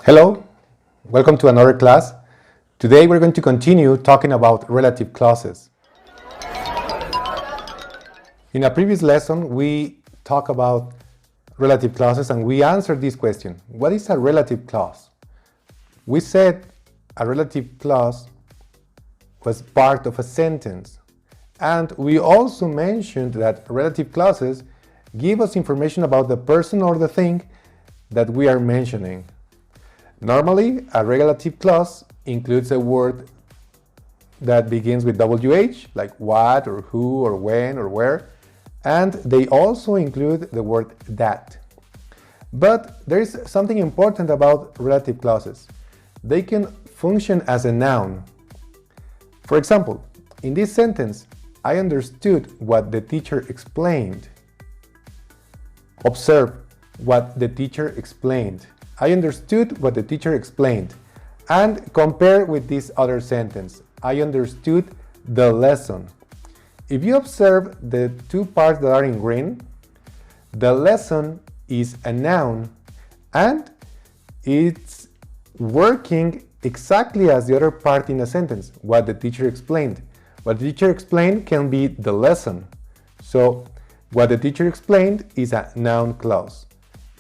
Hello, welcome to another class. Today we're going to continue talking about relative clauses. In a previous lesson, we talked about relative clauses and we answered this question. What is a relative clause? We said a relative clause was part of a sentence. And we also mentioned that relative clauses give us information about the person or the thing that we are mentioning. Normally, a relative clause includes a word that begins with WH, like what, or who, or when, or where, and they also include the word that. But there is something important about relative clauses. They can function as a noun. For example, in this sentence, I understood what the teacher explained. Observe what the teacher explained. I understood what the teacher explained. And compare with this other sentence. I understood the lesson. If you observe the two parts that are in green, the lesson is a noun and it's working exactly as the other part in a sentence, what the teacher explained. What the teacher explained can be the lesson. So what the teacher explained is a noun clause.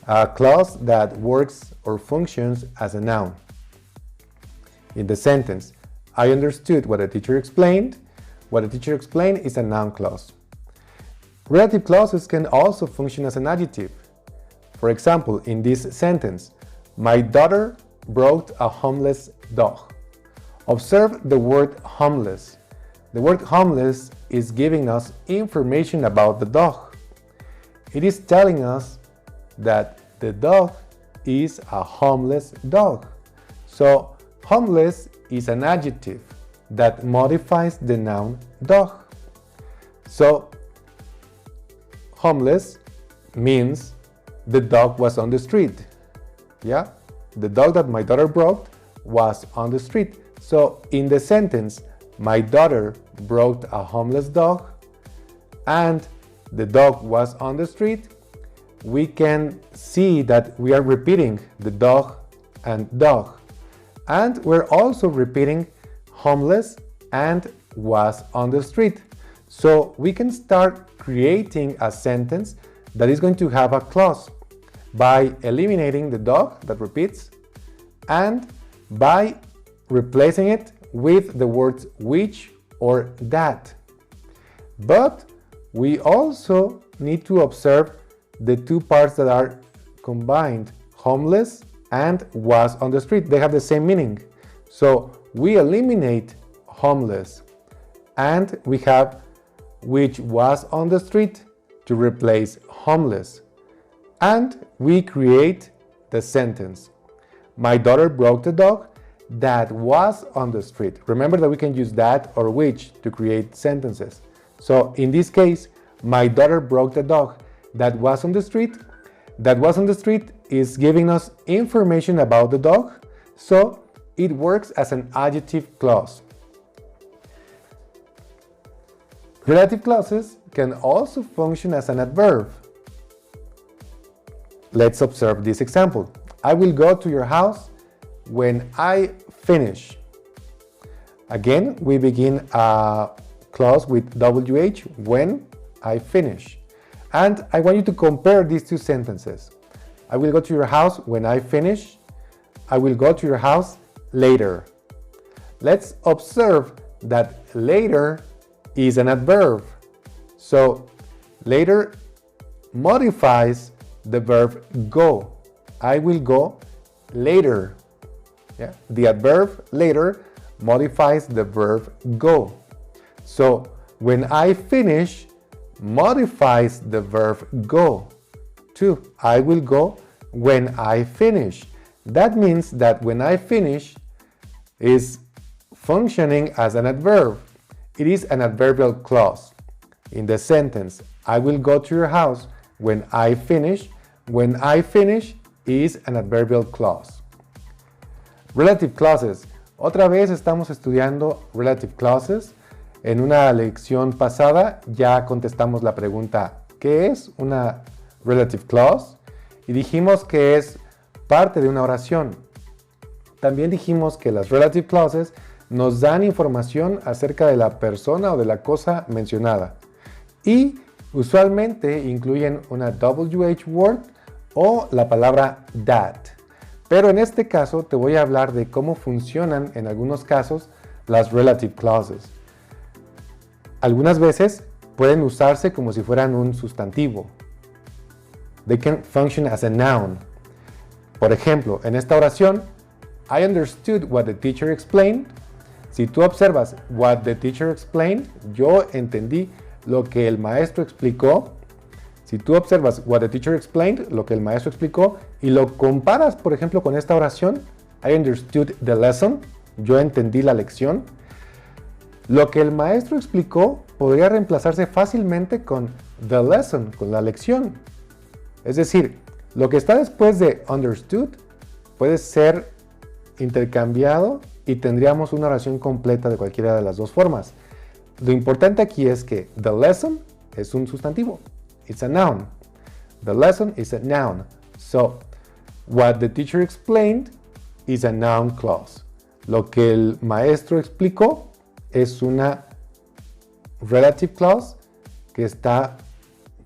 A clause that works or functions as a noun. In the sentence, I understood what the teacher explained. What the teacher explained is a noun clause. Relative clauses can also function as an adjective. For example, in this sentence, my daughter brought a homeless dog. Observe the word homeless. The word homeless is giving us information about the dog. It is telling us that the dog is a homeless dog. So, homeless is an adjective that modifies the noun dog. So, homeless means the dog was on the street. Yeah? The dog that my daughter brought was on the street. So, in the sentence, my daughter brought a homeless dog and the dog was on the street, we can see that we are repeating the dog and dog. And we're also repeating homeless and was on the street. So we can start creating a sentence that is going to have a clause by eliminating the dog that repeats and by replacing it with the words which or that. But we also need to observe the two parts that are combined, homeless and was on the street. They have the same meaning. So we eliminate homeless and we have which was on the street to replace homeless. And we create the sentence. My daughter broke the dog that was on the street. Remember that we can use that or which to create sentences. So in this case, my daughter broke the dog that was on the street. That was on the street is giving us information about the dog, so it works as an adjective clause. Relative clauses can also function as an adverb. Let's observe this example. I will go to your house when I finish. Again, we begin a clause with WH, when I finish. And I want you to compare these two sentences. I will go to your house when I finish. I will go to your house later. Let's observe that later is an adverb. So later modifies the verb go. I will go later. Yeah? The adverb later modifies the verb go. So when I finish modifies the verb go to I will go when I finish. That means that when I finish is functioning as an adverb. It is an adverbial clause. In the sentence, I will go to your house when I finish is an adverbial clause. Relative clauses. Otra vez estamos estudiando relative clauses. En una lección pasada ya contestamos la pregunta ¿qué es una relative clause? Y dijimos que es parte de una oración. también dijimos que las relative clauses nos dan información acerca de la persona o de la cosa mencionada. Y usualmente incluyen una WH word o la palabra that. Pero en este caso te voy a hablar de cómo funcionan en algunos casos las relative clauses. Algunas veces pueden usarse como si fueran un sustantivo. They can function as a noun. Por ejemplo, en esta oración, I understood what the teacher explained. Si tú observas what the teacher explained, yo entendí lo que el maestro explicó. Si tú observas what the teacher explained, lo que el maestro explicó, y lo comparas, por ejemplo, con esta oración, I understood the lesson, yo entendí la lección, lo que el maestro explicó podría reemplazarse fácilmente con the lesson, con la lección. Es decir, lo que está después de understood puede ser intercambiado y tendríamos una oración completa de cualquiera de las dos formas. Lo importante aquí es que the lesson es un sustantivo. It's a noun. The lesson is a noun. So, what the teacher explained is a noun clause. Lo que el maestro explicó es una relative clause que está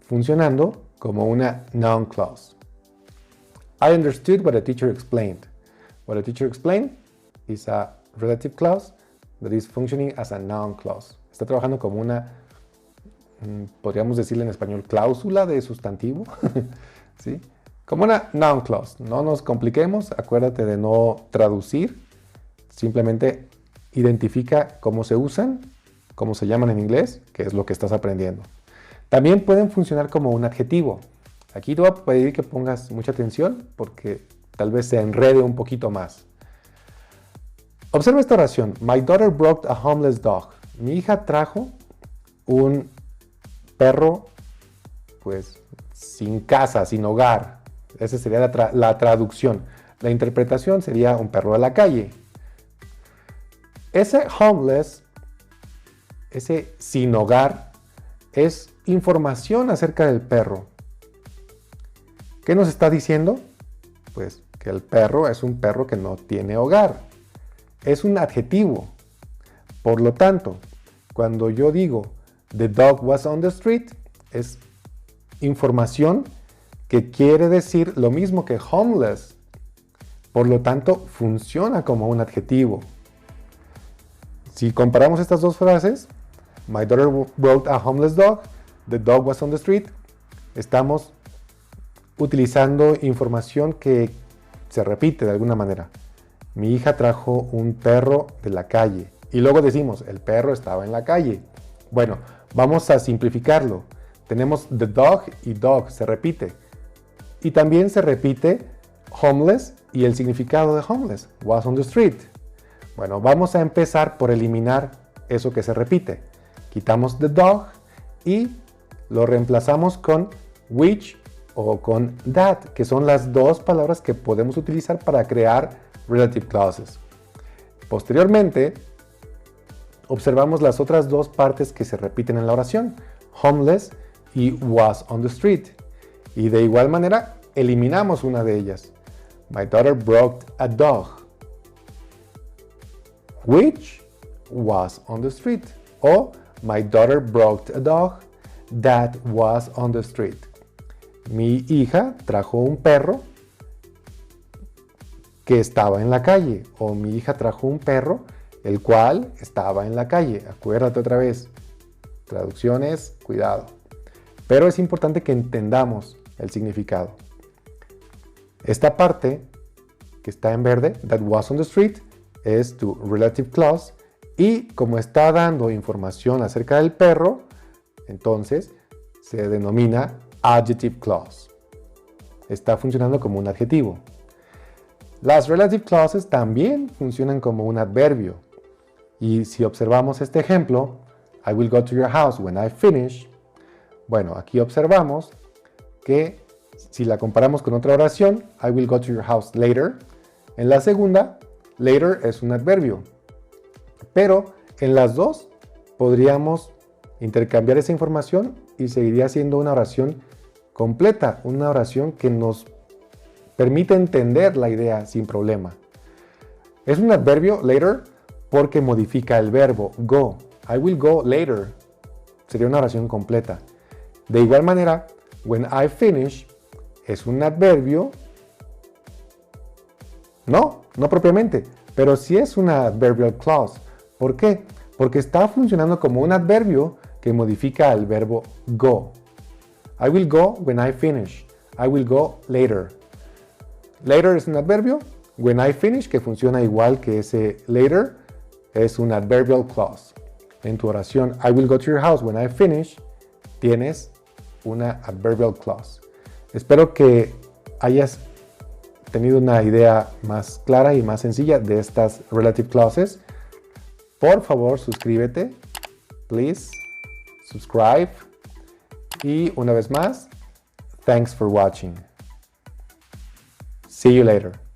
funcionando como una noun clause. I understood what the teacher explained. What the teacher explained is a relative clause that is functioning as a noun clause. Está trabajando como una, podríamos decirle en español, cláusula de sustantivo, ¿sí? Como una noun clause. No nos compliquemos, acuérdate de no traducir, simplemente identifica cómo se usan, cómo se llaman en inglés, que es lo que estás aprendiendo. También pueden funcionar como un adjetivo. Aquí te voy a pedir que pongas mucha atención porque tal vez se enrede un poquito más. Observa esta oración. My daughter brought a homeless dog. Mi hija trajo un perro, pues, sin casa, sin hogar. Esa sería la traducción. La interpretación sería un perro de la calle. Ese homeless, ese sin hogar, es información acerca del perro. ¿Qué nos está diciendo? Pues que el perro es un perro que no tiene hogar. Es un adjetivo. Por lo tanto, cuando yo digo the dog was on the street, es información que quiere decir lo mismo que homeless. Por lo tanto, funciona como un adjetivo. Si comparamos estas dos frases, my daughter brought a homeless dog, the dog was on the street, estamos utilizando información que se repite de alguna manera. Mi hija trajo un perro de la calle. Y luego decimos, el perro estaba en la calle. Bueno, vamos a simplificarlo. Tenemos the dog y dog, se repite. Y también se repite homeless y el significado de homeless, was on the street. Bueno, vamos a empezar por eliminar eso que se repite. Quitamos the dog y lo reemplazamos con which o con that, que son las dos palabras que podemos utilizar para crear relative clauses. Posteriormente, observamos las otras dos partes que se repiten en la oración, homeless y was on the street. Y de igual manera, eliminamos una de ellas. My daughter brought a dog, which was on the street. O my daughter brought a dog that was on the street. Mi hija trajo un perro que estaba en la calle. O mi hija trajo un perro el cual estaba en la calle. Acuérdate otra vez. Traducciones, cuidado. Pero es importante que entendamos el significado. Esta parte que está en verde, that was on the street, es tu relative clause. Y como está dando información acerca del perro, entonces se denomina adjective clause. Está funcionando como un adjetivo. Las relative clauses también funcionan como un adverbio. Y si observamos este ejemplo, I will go to your house when I finish. Bueno, aquí observamos que si la comparamos con otra oración, I will go to your house later. En la segunda, later es un adverbio. Pero en las dos podríamos intercambiar esa información y seguiría siendo una oración completa, una oración que nos permite entender la idea sin problema. Es un adverbio, later, porque modifica el verbo go. I will go later. Sería una oración completa. De igual manera, when I finish es un adverbio. No propiamente, pero sí es una adverbial clause. ¿Por qué? Porque está funcionando como un adverbio que modifica el verbo go. I will go when I finish. I will go later. Later es un adverbio. When I finish, que funciona igual que ese later, es un adverbial clause. En tu oración, I will go to your house when I finish, tienes una adverbial clause. Espero que hayas tenido una idea más clara y más sencilla de estas relative clauses. Por favor, suscríbete. Please, subscribe. Y una vez más, thanks for watching. See you later.